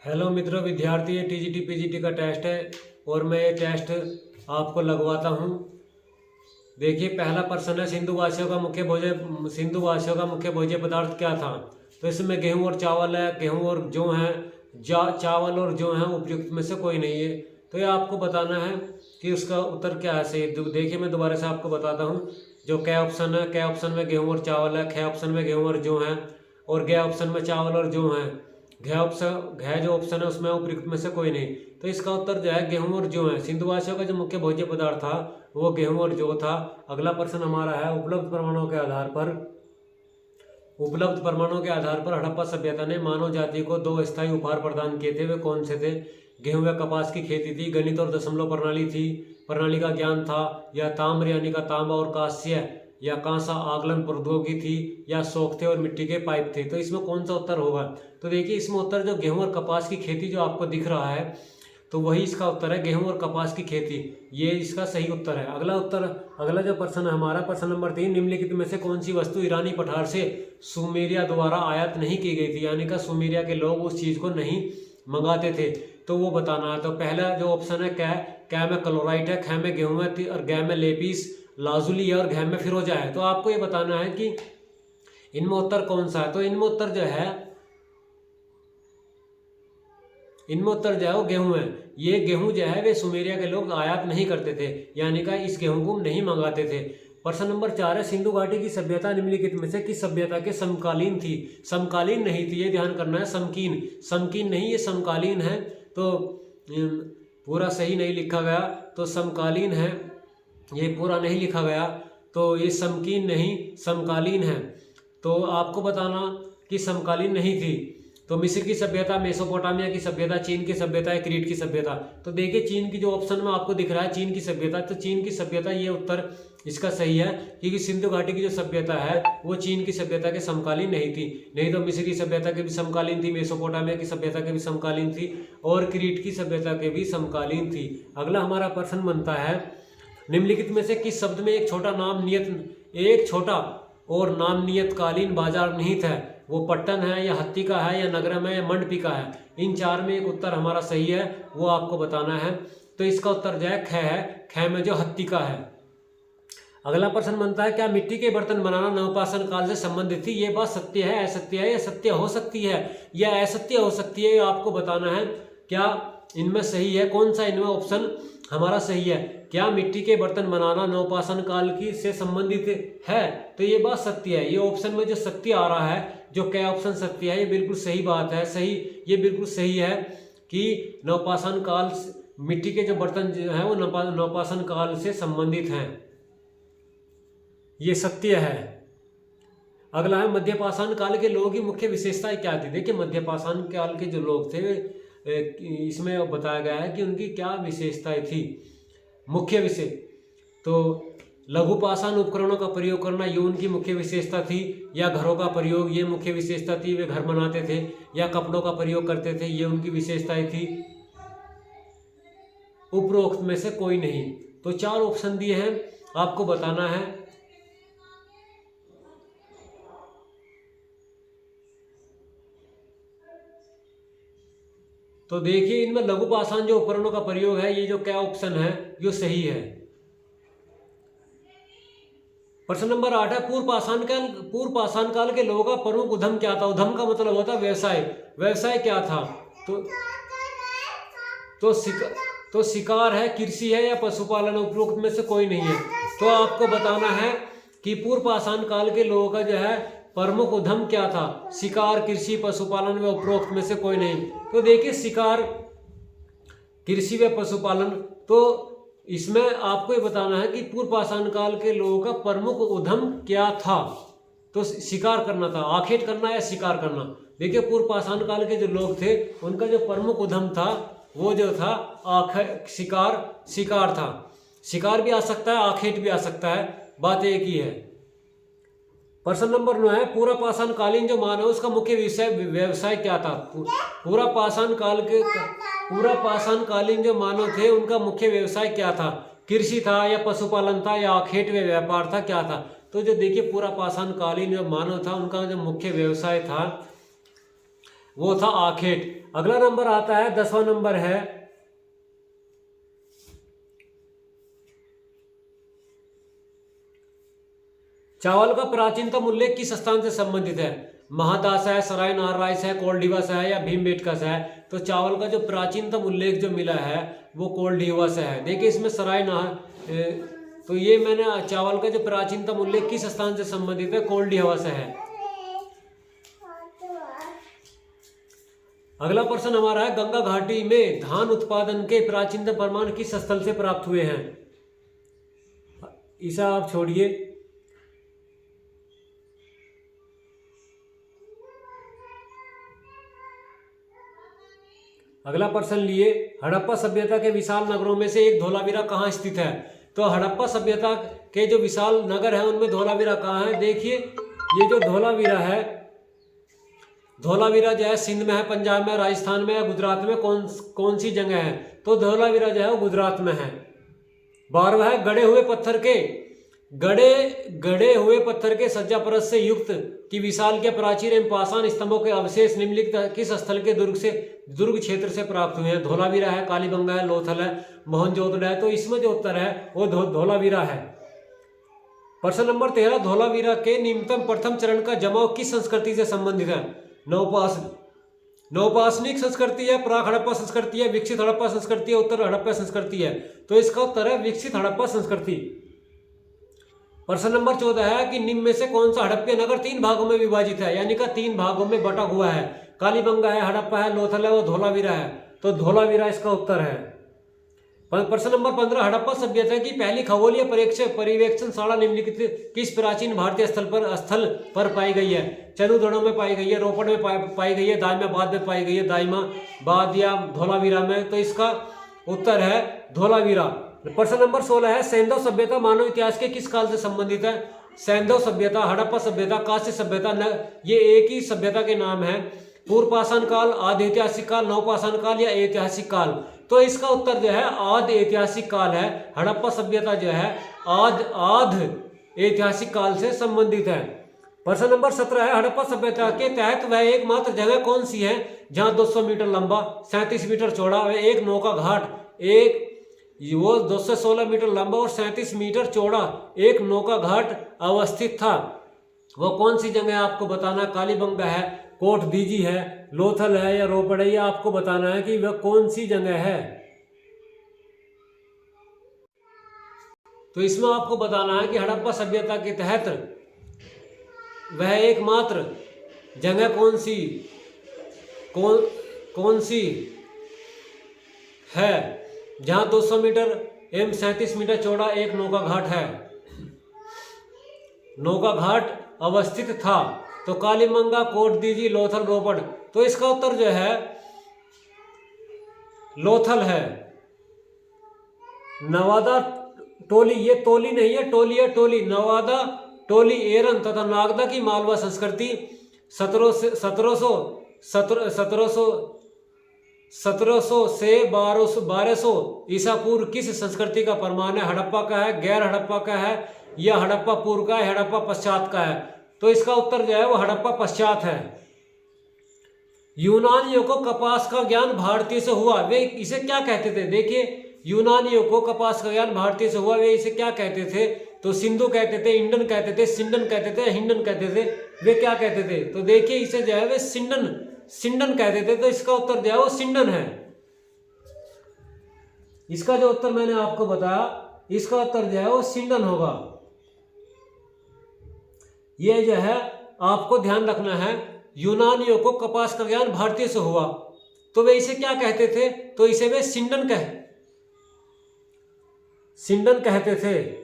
Hello मित्रों, विद्यार्थी ये टीजीटी पीजीटी का टेस्ट है और मैं ये टेस्ट आपको लगवाता हूँ। देखिए, पहला प्रश्न है सिंधुवासियों का मुख्य भोज्य पदार्थ क्या था। तो इसमें गेहूं और चावल है। गेहूं और जौ है, चावल और जौ है, उपयुक्त में से कोई नहीं है। तो ये आपको बताना है कि उसका उत्तर क्या है सही। देखिए, मैं दोबारा से आपको बताता हूँ। जो क ऑप्शन है, क ऑप्शन में गेहूं और चावल है, ख ऑप्शन में गेहूं और जौ है और ग ऑप्शन में चावल और जौ है। घ जो ऑप्शन है उसमें उपयुक्त में से कोई नहीं। तो इसका उत्तर जो है गेहूं और जौ है। सिंधुवासियों का जो मुख्य भोज्य पदार्थ था वो गेहूं और जौ था। अगला प्रश्न हमारा है, उपलब्ध प्रमाणों के आधार पर हड़प्पा सभ्यता ने मानव जाति को दो स्थायी उपहार प्रदान किए थे। वे कौन से थे? गेहूं व कपास की खेती थी, गणित और दशमलव प्रणाली का ज्ञान था, या ताम्र यानी का तांबा और कांस्य या कांसा आकलन प्रौद्योगिकी थी, या सोख्ते और मिट्टी के पाइप थे। तो इसमें कौन सा उत्तर होगा? तो देखिए, इसमें उत्तर जो गेहूं और कपास की खेती जो आपको दिख रहा है, तो वही इसका उत्तर है, गेहूं और कपास की खेती। ये इसका सही उत्तर है। अगला जो प्रश्न है हमारा, प्रश्न नंबर 3, निम्नलिखित में से कौन सी वस्तु ईरानी पठार से सुमेरिया द्वारा आयात नहीं की गई थी, यानी कि सुमेरिया के लोग उस चीज को नहीं मंगाते थे। तो वो बताना है। तो पहला जो ऑप्शन है कै में क्लोराइट है, ख में गेहूं है और गै में लेपिस लाजुली है और घ में फिरोजा है। तो आपको ये बताना है कि इनमें उत्तर कौन सा है। तो इनमें उत्तर जो है वो गेहूं है। ये गेहूं जो है वे सुमेरिया के लोग आयात नहीं करते थे, यानी कि इस गेहूं को नहीं मंगाते थे। प्रश्न नंबर 4 है, सिंधु घाटी की सभ्यता निम्नलिखित में से किस सभ्यता के समकालीन थी? समकालीन नहीं थी, ये ध्यान करना है। समकीन नहीं, ये समकालीन है। तो पूरा सही नहीं लिखा गया, तो समकालीन है, ये पूरा नहीं लिखा गया। तो ये समकीन नहीं, समकालीन है। तो आपको बताना कि समकालीन नहीं थी। तो मिस्र की सभ्यता, मेसोपोटामिया की सभ्यता, चीन की सभ्यता या क्रीट की सभ्यता। तो देखिए, चीन की जो ऑप्शन में आपको दिख रहा है चीन की सभ्यता, तो चीन की सभ्यता ये उत्तर इसका सही है, क्योंकि सिंधु घाटी की जो सभ्यता है वो चीन की सभ्यता के समकालीन नहीं थी। नहीं तो मिस्र की सभ्यता के भी समकालीन थी, मेसोपोटामिया की सभ्यता के भी समकालीन थी और क्रीट की सभ्यता के भी समकालीन थी। अगला हमारा प्रश्न बनता है, निम्नलिखित में से किस शब्द में एक छोटा और नाम नियतकालीन बाजार निहित है? वो पट्टन है या हत्ती का है या नगरम है या मंडपी का है? इन चार में एक उत्तर हमारा सही है, वो आपको बताना है। तो इसका उत्तर जो है ख है, ख में जो हत्ती का है। अगला प्रश्न बनता है, क्या मिट्टी के बर्तन बनाना नवपाषाण काल से संबंधित थी? ये बात सत्य है, असत्य है, या सत्य हो सकती है या असत्य हो सकती है, आपको बताना है। क्या इनमें सही है? कौन सा इनमें ऑप्शन हमारा सही है? क्या मिट्टी के बर्तन बनाना नवपाषाण काल की से संबंधित है? तो ये बात सत्य है। ये ऑप्शन में जो सत्य आ रहा है, जो क्या ऑप्शन सत्य है, ये बिल्कुल सही बात है। ये बिल्कुल सही है कि नवपाषाण काल मिट्टी के जो बर्तन जो है वो नवपाषाण काल से संबंधित हैं। ये सत्य है। अगला है, मध्यपाषाण काल के लोगों की मुख्य विशेषताएं क्या थी? देखिए, मध्यपाषाण काल के जो लोग थे इसमें बताया गया है कि उनकी क्या विशेषताएं थी, मुख्य विषय। तो लघु पाषाण उपकरणों का प्रयोग करना ये उनकी मुख्य विशेषता थी, या घरों का प्रयोग ये मुख्य विशेषता थी, वे घर बनाते थे, या कपड़ों का प्रयोग करते थे, ये उनकी विशेषताएं थी। उपरोक्त में से कोई नहीं। तो 4 ऑप्शन दिए हैं, आपको बताना है। तो देखिए, इनमें लघु पाषाण जो उपकरणों का प्रयोग है, ये जो क्या ऑप्शन है ये सही है। प्रश्न नंबर 8 है, पूर्व पाषाण काल के लोगों का प्रमुख उद्यम क्या था? उद्यम का मतलब होता है व्यवसाय। व्यवसाय क्या था? तो शिकार है, कृषि है, या पशुपालन? उपरोक्त में से कोई नहीं है। तो आपको बताना है कि पूर्व पाषाण काल के लोगों का जो है प्रमुख उद्यम क्या था? शिकार, कृषि, पशुपालन व उपरोक्त में से कोई नहीं। तो देखिए, शिकार, कृषि व पशुपालन। तो इसमें आपको ये बताना है कि पूर्व पाषाण काल के लोगों का प्रमुख उद्यम क्या था? तो शिकार करना था, आखेट करना या शिकार करना। देखिए, पूर्व पाषाण काल के जो लोग थे उनका जो प्रमुख उद्यम था वो जो था शिकार था। शिकार भी आ सकता है, आखेट भी आ सकता है, बात एक ही है। प्रश्न नंबर 9 है, पूरा पाषाण कालीन जो मानव उसका मुख्य व्यवसाय क्या था? पूरा पाषाण कालीन जो मानव थे उनका मुख्य व्यवसाय क्या था? कृषि था, या पशुपालन था, या आखेट व व्यापार था, क्या था? तो जो देखिए, पूरा पाषाण कालीन जो मानव था उनका जो मुख्य व्यवसाय था वो था आखेट। अगला नंबर आता है 10वां नंबर है चावल का प्राचीनतम उल्लेख किस स्थान से संबंधित है? महादास है, सराय नारायण है, कोल्डिवा से है या भीमबेटका से है? तो चावल का जो प्राचीनतम उल्लेख जो मिला है वो कोल्डिवा से है। देखिए इसमें तो ये मैंने चावल का जो प्राचीनतम उल्लेख किस स्थान से संबंधित है? कोल्डिवा से है। अगला प्रश्न हमारा है गंगा घाटी में धान उत्पादन के प्राचीनतम प्रमाण किस स्थल से प्राप्त हुए हैं? ईसा आप छोड़िए। अगला प्रश्न लिए हड़प्पा सभ्यता के विशाल नगरों में से एक धोलावीरा कहाँ स्थित है? तो हड़प्पा सभ्यता के जो विशाल नगर है उनमें धोलावीरा कहाँ है? देखिए ये जो धोलावीरा है, धोलावीरा जो है सिंध में है, पंजाब में, राजस्थान में, गुजरात में, कौन सी जगह है? तो धोलावीरा जो है वो गुजरात में है। 12वां है गड़े हुए पत्थर के सज्जा परत से युक्त की विशाल के प्राचीर एवं पाषाण स्तंभों के अवशेष निम्नलिखित किस स्थल के दुर्ग क्षेत्र से प्राप्त हुए हैं? धोलावीरा है, कालीबंगा है, लोथल है, मोहनजोदड़ो है। तो इसमें जो उत्तर है वो धोलावीरा है। प्रश्न नंबर 13 धोलावीरा के निम्नतम प्रथम चरण का जमाव किस संस्कृति से संबंधित है? नवपाषाणिक संस्कृति है, प्राक हड़प्पा संस्कृति है, विकसित हड़प्पा संस्कृति है, उत्तर हड़प्पा संस्कृति है। तो इसका उत्तर है विकसित हड़प्पा संस्कृति। प्रश्न नंबर 14 है कि निम्न में से कौन सा हड़प्पा नगर 3 भागों में विभाजित है, यानी कि 3 भागों में बटा हुआ है? कालीबंगा है, हड़प्पा है, लोथल है, वो धोलावीरा है। तो धोलावीरा इसका उत्तर है। प्रश्न नंबर 15 हड़प्पा सभ्यता की पहली खगोलीय पर्यवेक्षणशाला निम्नलिखित किस प्राचीन भारतीय स्थल पर पाई गई है? चनुदड़ो में पाई गई है, रोपड़ में पाई गई है, दाइमाबाद में पाई गई है, दाइमाबाद या धोलावीरा में? तो इसका उत्तर है धोलावीरा। प्रश्न नंबर 16 है सैंधव सभ्यता मानव इतिहास के किस काल से संबंधित है? सैंधव सभ्यता, हड़प्पा सभ्यता, कांस्य सभ्यता, ये एक ही सभ्यता के नाम है। पूर्व पाषाण काल, आदि ऐतिहासिक काल, नवपाषाण काल या ऐतिहासिक काल? तो इसका उत्तर जो है आदि ऐतिहासिक काल है। हड़प्पा सभ्यता जो है आदि ऐतिहासिक काल से संबंधित है। प्रश्न नंबर 17 है हड़प्पा सभ्यता के तहत वह एकमात्र जगह कौन सी है जहां 200 मीटर लंबा, 37 मीटर चौड़ा व एक नौका घाट, वो 216 मीटर लंबा और 37 मीटर चौड़ा एक नौका घाट अवस्थित था? वो कौन सी जगह आपको बताना? कालीबंगा है, कोट दीजी है, लोथल है या रोपड़ है? या आपको बताना है कि वह कौन सी जगह है। तो इसमें आपको बताना है कि हड़प्पा सभ्यता के तहत वह एकमात्र जगह कौन सी है जहां 200 मीटर एवं 37 मीटर चौड़ा एक नौका घाट है, नौका घाट अवस्थित था? तो कालीबंगा, कोट दीजी, लोथल, रोपड़? तो इसका उत्तर जो है लोथल है। नवादा टोली, ये टोली नहीं है, टोली है, टोली। नवादा टोली एरन तथा नागदा की मालवा संस्कृति 1700 से 1200 ईसा पूर्व किस संस्कृति का प्रमाण है? हड़प्पा का है, गैर हड़प्पा का है या हड़प्पा पूर्व का है, हड़प्पा पश्चात का है? तो इसका उत्तर जो है वो हड़प्पा पश्चात है। यूनानियों को कपास का ज्ञान भारतीय से हुआ, वे इसे क्या कहते थे? देखिए यूनानियों को कपास का ज्ञान भारतीय से हुआ, वे इसे क्या कहते थे? तो सिंधु कहते थे, इंडन कहते थे, सिंडन कहते थे, हिंडन कहते थे? वे क्या कहते थे? तो देखिए इसे जो है वे सिंडन कहते थे। तो इसका उत्तर जो है वो सिंडन है। इसका जो उत्तर मैंने आपको बताया, इसका उत्तर जो है वो सिंडन होगा। ये जो है आपको ध्यान रखना है, यूनानियों को कपास का ज्ञान भारतीय से हुआ, तो वे इसे क्या कहते थे? तो इसे वे सिंडन कहते थे।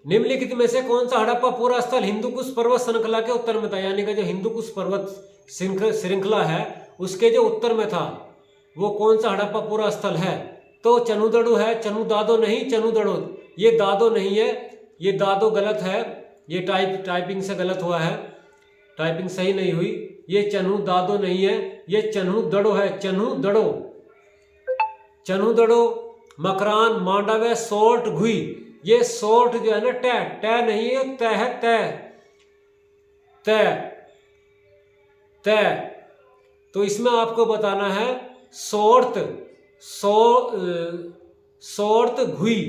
निम्नलिखित में से कौन सा हड़प्पा पूरा स्थल हिंदुकुश पर्वत श्रृंखला के उत्तर में था? यानी कि जो हिंदुकुश पर्वत श्रृंखला है उसके जो उत्तर में था वो कौन सा हड़प्पा पूरा स्थल है? तो चनुदड़ो है, चनुदादो नहीं, चनुदड़ो। ये दादो नहीं है, ये दादो गलत है, ये टाइपिंग से गलत हुआ है, टाइपिंग सही नहीं हुई। ये चनुदादो नहीं है, ये चनुदड़ो है, चनुदड़ो, मकरान, मांडव, सोल्ट, घुई। ये सोल्ट जो है ना टै नहीं है, तय है, तय। त। तो इसमें आपको बताना है शोर्त घुई।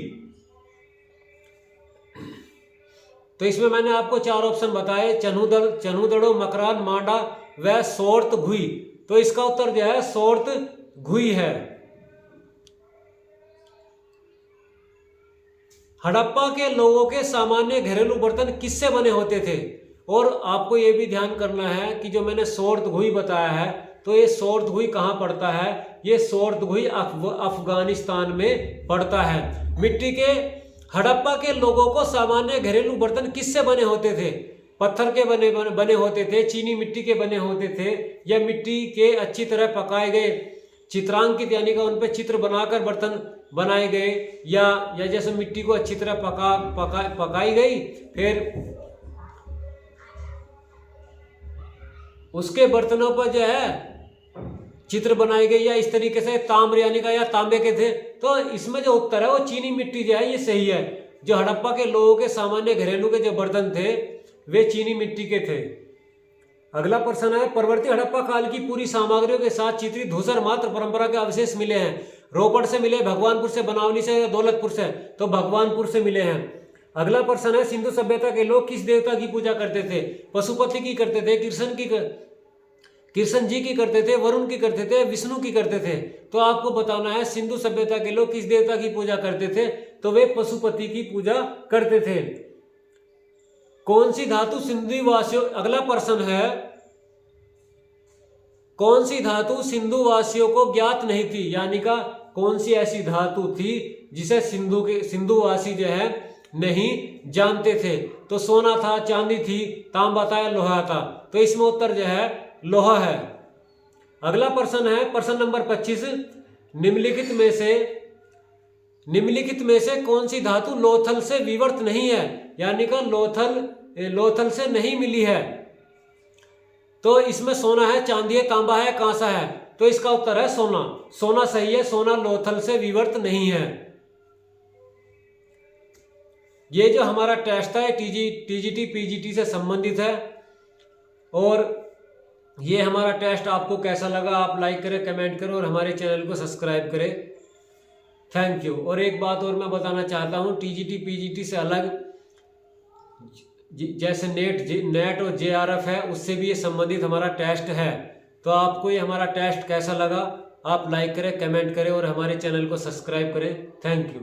तो इसमें मैंने आपको 4 ऑप्शन बताए, चनुदड़ो, मकरान, मांडा व शोर्त घुई। तो इसका उत्तर जो है शोर्त घुई है। हड़प्पा के लोगों के सामान्य घरेलू बर्तन किससे बने होते थे? और आपको यह भी ध्यान करना है कि जो मैंने शोर्त घुई बताया है, तो ये शोर्त घुई कहाँ पड़ता है? ये शोर्त घुई अफगानिस्तान में पड़ता है। मिट्टी के हड़प्पा के लोगों को सामान्य घरेलू बर्तन किससे बने होते थे? पत्थर के बने होते थे, चीनी मिट्टी के बने होते थे, या मिट्टी के अच्छी तरह पकाए गए चित्रांकित यानी कि उन पे चित्र बनाकर बर्तन बनाए गए, या जैसे मिट्टी को अच्छी तरह पकाई गई, फिर उसके बर्तनों पर जो है चित्र बनाई गई, या इस तरीके से ताम्र यानी का या तांबे के थे। तो इसमें जो उत्तर है वो चीनी मिट्टी जो है ये सही है। जो हड़प्पा के लोगों के सामान्य घरेलू के जो बर्तन थे वे चीनी मिट्टी के थे। अगला प्रश्न है, परवर्ती हड़प्पा काल की पूरी सामग्रियों के साथ चित्रित धूसर मात्र परंपरा के अवशेष मिले हैं। रोपड़ से मिले, भगवानपुर से, बनावली से, या दौलतपुर से? तो भगवानपुर से मिले हैं। अगला प्रश्न है, सिंधु सभ्यता के लोग किस देवता की पूजा करते थे? पशुपति की करते थे, कृष्ण जी की करते थे, वरुण की करते थे, विष्णु की करते थे? तो आपको बताना है सिंधु सभ्यता के लोग किस देवता की पूजा करते थे? तो वे पशुपति की पूजा करते थे। कौन सी धातु सिंधु वासियों, अगला प्रश्न है, कौन सी धातु सिंधु वासियों को ज्ञात नहीं थी? यानी का कौन सी ऐसी धातु थी जिसे सिंधु वासी जो है नहीं जानते थे? तो सोना था, चांदी थी, तांबा था, या लोहा था? तो इसमें उत्तर जो है लोहा है। अगला प्रश्न है प्रश्न नंबर 25, निम्नलिखित में से कौन सी धातु लोथल से विवर्त नहीं है? यानी का लोथल से नहीं मिली है? तो इसमें सोना है, चांदी है, तांबा है, कांसा है? तो इसका उत्तर है सोना। सोना सही है, सोना लोथल से विवर्त नहीं है। ये जो हमारा टेस्ट है टीजीटी पीजीटी से संबंधित है। और ये हमारा टेस्ट आपको कैसा लगा आप लाइक करें, कमेंट करें और हमारे चैनल को सब्सक्राइब करें। Thank you. और एक बात और मैं बताना चाहता हूँ, टीजीटी पीजीटी से अलग जैसे नेट और जेआरएफ है, उससे भी ये संबंधित हमारा टेस्ट है। तो आपको ये हमारा टेस्ट कैसा लगा आप लाइक करें, कमेंट करें और हमारे चैनल को सब्सक्राइब करें। Thank you.